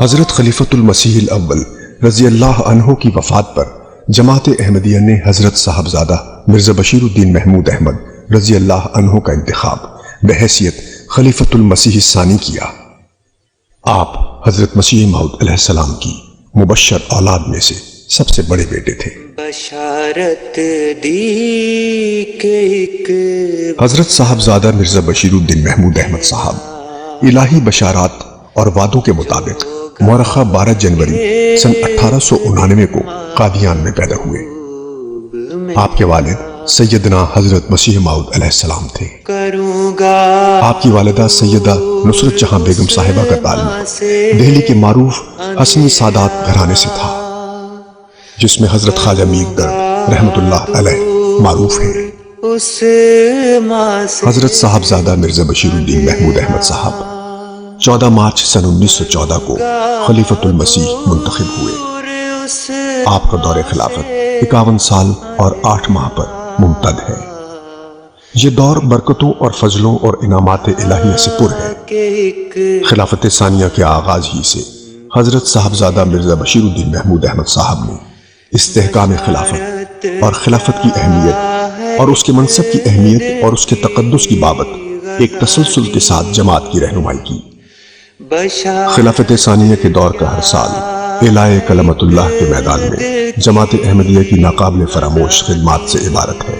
حضرت خلیفۃ المسیح الاول رضی اللہ عنہ کی وفات پر جماعت احمدیہ نے حضرت صاحبزادہ مرزا بشیر الدین محمود احمد رضی اللہ عنہ کا انتخاب بحیثیت خلیفۃ المسیح الثانی کیا۔ آپ حضرت مسیح موعود علیہ السلام کی مبشر اولاد میں سے سب سے بڑے بیٹے تھے۔ بشارت دی کہ ایک حضرت صاحبزادہ مرزا بشیر الدین محمود احمد صاحب الہی بشارات اور وعدوں کے مطابق مورخہ 12 جنوری سن 1899 کو قادیان میں پیدا ہوئے۔ آپ کے والد سیدنا حضرت مسیح موعود علیہ السلام تھے۔ آپ کی والدہ سیدہ نصرت جہاں بیگم صاحبہ کا تعلق دہلی کے معروف حسنی سادات گھرانے سے تھا، جس میں حضرت خواجہ میر درد رحمت اللہ علیہ معروف ہیں۔ حضرت صاحبزادہ مرزا بشیر الدین محمود احمد صاحب 14 مارچ سن 1914 کو خلیفۃ المسیح منتخب ہوئے۔ آپ کا دور خلافت 51 سال اور 8 ماہ پر ممتد ہے۔ یہ دور برکتوں اور فضلوں اور انعامات الہیہ سے پر ہے۔ خلافت ثانیہ کے آغاز ہی سے حضرت صاحبزادہ مرزا بشیر الدین محمود احمد صاحب نے استحکام خلافت اور خلافت کی اہمیت اور اس کے منصب کی اہمیت اور اس کے تقدس کی بابت ایک تسلسل کے ساتھ جماعت کی رہنمائی کی۔ خلافت ثانیہ کے دور کا ہر سال اعلاء کلمت اللہ کے میدان میں جماعت احمدیہ کی ناقابل فراموش خدمات سے عبارت ہے۔